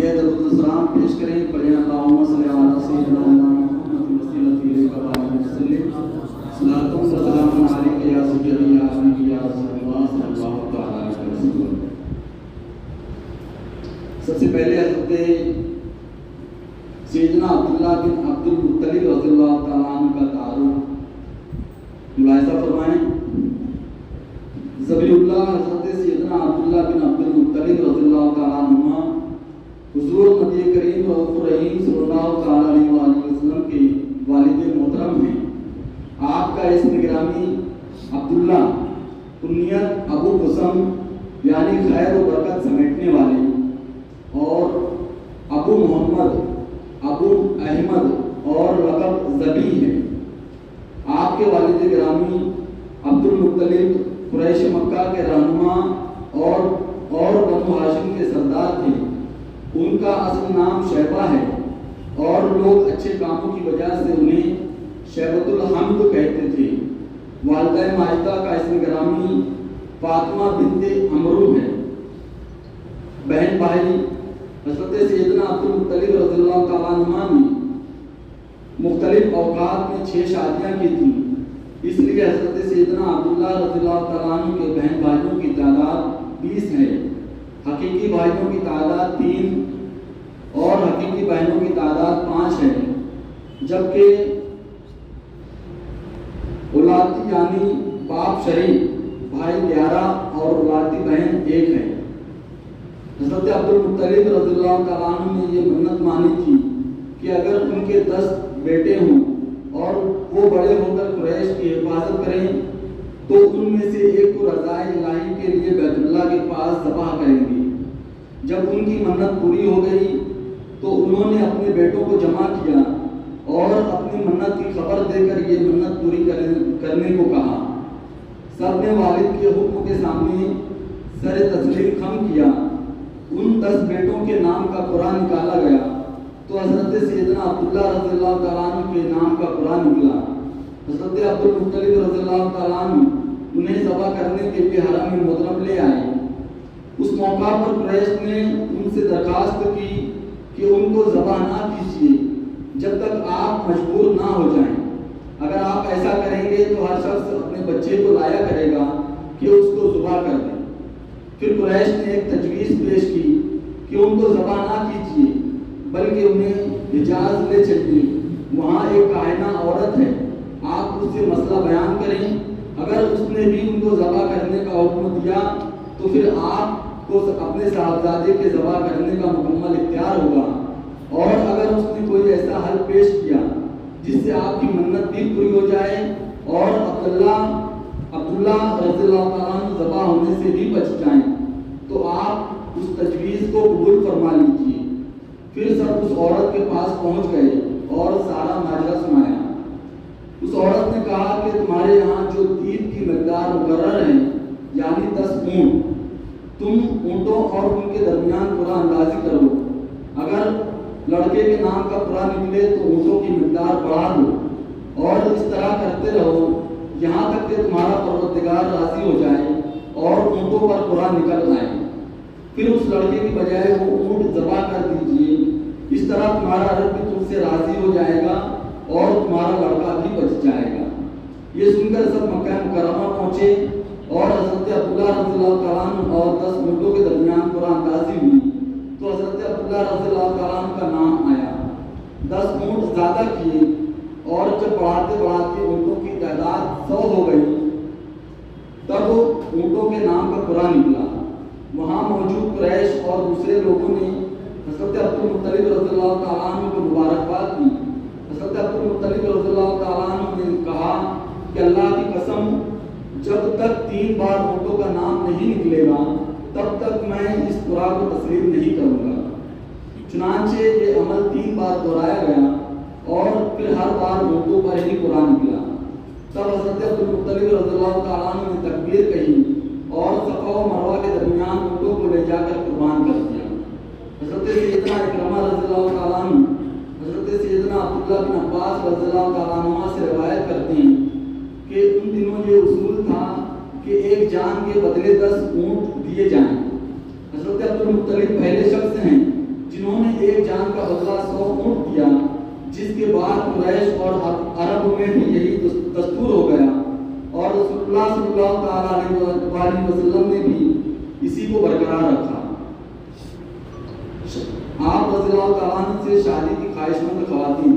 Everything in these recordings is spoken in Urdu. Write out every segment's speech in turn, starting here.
آئیے السلام پیش کریں، پڑھیں اللہم صلی علی سیدنا محمد وسیلۃ الیک وعلی وسلم صلاۃ و سلام علیک یا سیدی یا حبیبی یا رسول اللہ صلی اللہ تعالی علیہ وسلم۔ سب سے پہلے حضرت سیدنا عبداللہ بن عبد المطلب رضی اللہ تعالیٰ عنہ کا تعارف ملاحظہ فرمائیں۔ ذبیح اللہ حضرت سیدنا عبداللہ بن عبد المطلب رضی اللہ تعالیٰ عنہ حضور نبی کریم رؤوف الرحیم صلی اللہ تعالیٰ علیہ وآلہ وسلم کے والد محترم ہیں۔ آپ کا اسم گرامی عبداللہ، کنیت ابو قسم یعنی خیر و برکت سمیٹنے والے، اور ابو محمد، ابو احمد اور لقب ذبیح ہے۔ آپ کے والد گرامی عبد المطلب قریش مکہ کے رہنما اور بنو ہاشم کے سردار تھے۔ ان کا اصل نام شیبہ ہے اور لوگ اچھے کاموں کی وجہ سے انہیں شیبۃ الحمد کہتے تھے۔ والدہ ماجدہ کا اسم گرامی فاطمہ بنت عمرو ہے۔ بہن بھائی حضرت سیدنا عبد المطلب رضی اللہ تعالیٰ عنہ نے مختلف اوقات میں 6 شادیاں کی تھیں، اس لیے حضرت سیدنا عبداللہ رضی اللہ تعالیٰ عنہ کے بہن بھائیوں کی تعداد 20 ہے۔ حقیقی بھائیوں کی تعداد 3 اور حقیقی بہنوں کی تعداد 5 ہے، جبکہ اولادی یعنی باپ شریک بھائی 11 اور اولادی بہن 1 ہے۔ حضرت عبد المطلب رضی اللہ تعالیٰ عنہ نے یہ منت مانی تھی کہ اگر ان کے 10 بیٹے ہوں اور وہ بڑے ہو کر قریش کی حفاظت کریں تو ان میں سے ایک کو رضائے الہی کے لیے بیت اللہ کے پاس ذبح کریں گے۔ جب ان کی منت پوری ہو گئی تو انہوں نے اپنے بیٹوں کو جمع کیا اور اپنی منت کی خبر دے کر یہ منت پوری کرنے کو کہا۔ سب نے والد کے حکم کے سامنے سر تسلیم خم کیا۔ ان 10 بیٹوں کے نام کا قرآن نکالا گیا تو حضرت سیدنا عبداللہ رضی اللہ تعالیٰ عنہ کے نام کا قرآن نکلا۔ حضرت عبد المطلب رضی اللہ تعالیٰ عنہ انہیں ذبح کرنے کے لیے حرم محترم لے آئے۔ اس موقع پر قریش نے ان سے درخواست کی کہ ان کو ذبح نہ کیجیے جب تک آپ مجبور نہ ہو جائیں۔ اگر آپ ایسا کریں گے تو ہر شخص اپنے بچے کو لایا کرے گا کہ اس کو ذبح کر دیں۔ پھر قریش نے ایک تجویز پیش کی کہ ان کو ذبح نہ کیجیے بلکہ انہیں حجاز لے چلیے، وہاں ایک کاہنہ عورت ہے، آپ اس سے مسئلہ بیان کریں۔ اگر اس نے بھی ان کو ذبح کرنے کا حکم دیا تو پھر آپ کو اپنے صاحبزادے کے ذبح کرنے کا مکمل اختیار ہوگا، اور اگر اس نے کوئی ایسا حل پیش کیا جس سے آپ کی منت بھی پوری ہو جائے اور عبداللہ رضی اللہ تعالیٰ عنہ ذبح ہونے سے بھی بچ جائیں تو آپ اس تجویز کو قبول فرما لیجیے۔ پھر سب اس عورت کے پاس پہنچ گئے اور سارا ماجرا سنایا۔ اس عورت نے کہا کہ تمہارے یہاں جو دیت کی مقدار مقرر ہے یعنی 10 اونٹ، تم اونٹوں اور ان کے درمیان پورا اندازی کرو۔ اگر لڑکے کے نام کا پورا نکلے تو اونٹوں کی مقدار بڑھا دو، اور اس طرح کرتے رہو یہاں تک کہ تمہارا پروردگار راضی ہو جائے اور اونٹوں پر پورا نکل آئے۔ پھر اس لڑکے کی بجائے وہ اونٹ ذبح کر دیجیے، اس طرح تمہارا رب بھی تم سے راضی ہو جائے گا اور تمہارا لڑکا بھی بچ جائے گا۔ یہ سن کر سب مکہ مکرمہ پہنچے اور حضرت عبداللہ رضی اللہ تعالیٰ عنہ اور 10 اونٹوں کے درمیان قرآن اندازی ہوئی تو حضرت عبداللہ رضی اللہ تعالیٰ عنہ کا نام آیا۔ 10 اونٹ زیادہ کیے اور جب بڑھاتے بڑھاتے اونٹوں کی تعداد 100 ہو گئی تب اونٹوں کے نام کا قرآن نکلا۔ وہاں موجود قریش اور دوسرے لوگوں نے حضرت عبد المطلب رضی اللہ تعالیٰ عنہ کو مبارکباد دی۔ حضرت عبد المطلب رضی اللہ تعالیٰ عنہ نے کہا کہ اللہ کی قسم جب تک 3 بار اونٹوں کا نام نہیں نکلے گا تب تک میں اس قرآن کو تسلیم نہیں کروں گا۔ چنانچہ یہ عمل 3 بار دہرایا گیا اور پھر ہر بار اونٹوں پر ہی قرآن نکلا۔ تب حضرت عبد المطلب رضی اللہ تعالیٰ عنہ نے تکبیر کہی اور صفا و مروہ کے درمیان اونٹوں کو لے جا کر قربان کر دیا۔ حضرت سیدنا اکرمہ رضی اللہ تعالیٰ عنہ حضرت سیدنا عبداللہ بن عباس رضی اللہ تعالیٰ عنہ سے روایت کرتے ہیں کہ ان دنوں یہ اصول تھا کہ ایک جان کے بدلے 10 اونٹ دیے جائیں۔ حضرت عبد المطلب پہلے شخص ہیں جنہوں نے کے بعد قریش اور عرب میں بھی یہی دستور ہو گیا اور رسول اللہ صلی اللہ تعالی علیہ وسلم نے بھی اسی کو برقرار رکھا۔ آپ رضی اللہ تعالیٰ عنہ سے شادی کی خواہش مند خواتین،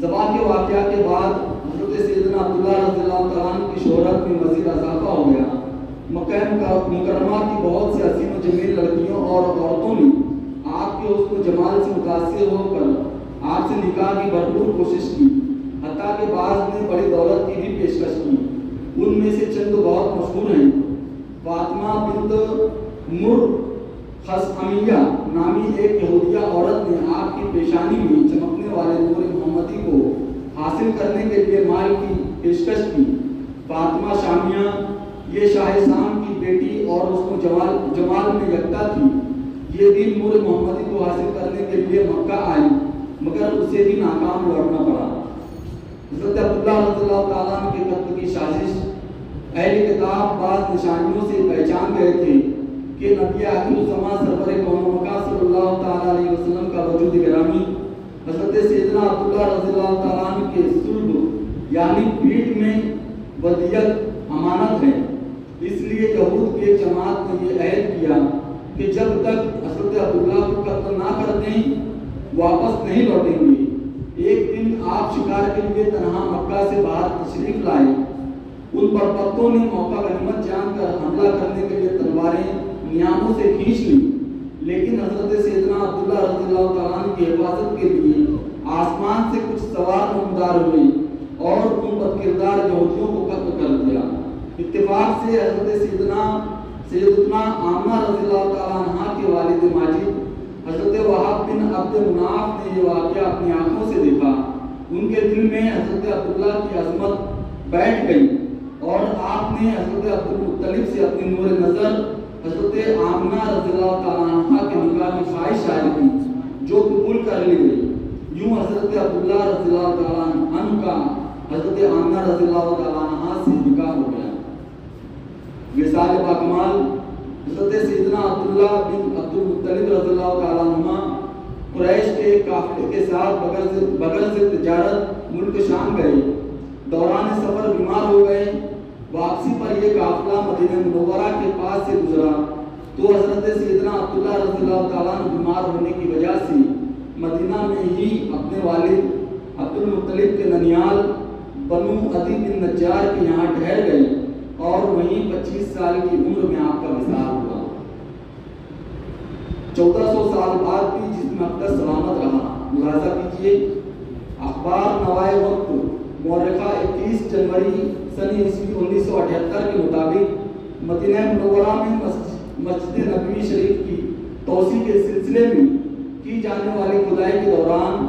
ذبح کے واقعہ کے بعد حضرت سیدنا عبداللہ رضی اللہ تعالیٰ عنہ کی شہرت میں مزید اضافہ ہو گیا۔ مکہ مکرمہ کی بہت سی حسین و جمیل لڑکیوں اور عورتوں نے آپ کے حسن و جمال سے متاثر ہو کر آپ سے نکاح کی بھرپور کوشش کی، حتیٰ کہ بعض نے بڑی دولت کی بھی پیشکش کی۔ ان میں سے چند بہت مشہور ہیں۔ فاطمہ بنت مرخصمیہ نامی ایک یہودیہ عورت نے آپ کی پیشانی میں چمکنے والے نور محمدی کو حاصل کرنے کے لیے مال کی پیشکش کی۔ فاطمہ شامیہ یہ شاہ شام کی بیٹی اور اس کو جمال میں یکتا تھی۔ یہ بھی نور محمدی کو حاصل کرنے کے لیے مکہ آئی، مگر اسے بھی ناکام لوٹنا پڑا۔ حضرت عبداللہ رضی اللہ تعالیٰ عنہ کے قتل کی سازش اہل کتاب بعض نشانیوں سے پہچان گئے تھے کہ نبی آخر الزماں سرور کون مکہ صلی اللہ تعالیٰ علیہ وسلم کا وجود گرامی حضرت سیدنا عبداللہ رضی اللہ تعالیٰ عنہ کے صلب یعنی پیٹ میں ودیت امانت ہے۔ اس لیے یہود کی جماعت نے یہ عہد کیا کہ جب تک حضرت عبداللہ کو قتل نہ کر دیں واپس نہیں لوٹیں گے۔ ایک دن آپ شکار کے لیے تنہا مکہ سے باہر تشریف لائے۔ ان بربطوں نے موقع غنیمت جان کر حملہ کرنے کے لیے تلواریں میانوں سے کھینچ لی، لیکن حضرت سیدنا عبداللہ رضی اللہ تعالیٰ عنہ کی حفاظت کے لیے آسمان سے کچھ سوار نمودار ہوئے اور ان بدکردار یہودیوں کو قتل کر دیا۔ اتفاق سے حضرت سیدتنا آمنہ رضی اللہ تعالیٰ عنہ کے والد ماجد حضرت وہاب بن عبد مناف نے یہ واقعہ اپنی آنکھوں سے دیکھا۔ ان کے دل میں حضرت عبداللہ کی عظمت بیٹھ گئی اور آپ نے حضرت عبد المطلب سے اپنی نور نظر حضرت آمنہ رضی اللہ تعالیٰ عنہ کے نکاح کی خواہش ظاہر کی، جو قبول کر لی گئی۔ یوں حضرت عبداللہ رضی اللہ تعالیٰ عنہ کا حضرت آمنہ رضی اللہ تعالیٰ عنہ سے نکاح ہو گیا۔ وصال باکمال حضرت سیدنا عبداللہ بن عبد المطلب رضی اللہ تعالیٰ عنہ قریش کے قافلے کے ساتھ بغیر سے تجارت ملک شام گئے۔ دوران سفر بیمار ہو گئے۔ واپسی پر یہ قافلہ مدینہ منورہ کے پاس سے گزرا تو حضرت سیدنا عبداللہ رضی اللہ تعالیٰ عنہ بیمار ہونے کی وجہ سے مدینہ میں ہی اپنے والد عبد المطلب کے ننیال بنو عدی بن نجار کے یہاں ٹھہر گئے اور وہیں 25 سال کی عمر میں آپ کا وصال ہوا۔ 1400 سال بعد بھی جسم اقدس سلامت رہا۔ ملاحظہ کیجیے، اخبار نوائے وقت مورخہ 21 جنوری سن 1978 کے مطابق مدینہ منورہ میں مسجد نبوی شریف کی توسیع کے سلسلے میں کی جانے والی کھدائی کے دوران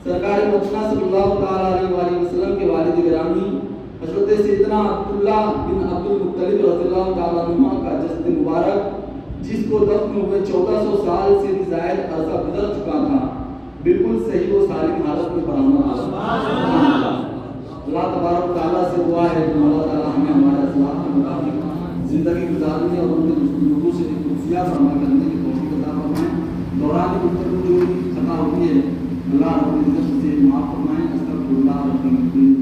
سرکار مدینہ صلی اللہ تعالیٰ علیہ وآلہ وسلم کے والد گرامی حضرت سیدنا عبداللہ بن عبد المطلب رضی اللہ تعالیٰ عنہ کا جسد مبارک، جس کو دفن ہوئے 1400 سال سے بھی زائد عرصہ گزر چکا تھا، بالکل صحیح و سالم حالت میں برآمد آیا۔ اللہ تبارک تعالیٰ سے دعا ہے کہ اللہ تعالیٰ ہمیں ہمارے اسلام کے مطابق زندگی گزارنے اور ان کے لوگوں سے خصوصیات فرما کرنے کی توفیق عطا فرمائیں۔ دوران گفتگو جو خطا ہوئی ہے اللہ رب العزت سے معاف فرمائیں۔ استغفر اللہ رب العالمین۔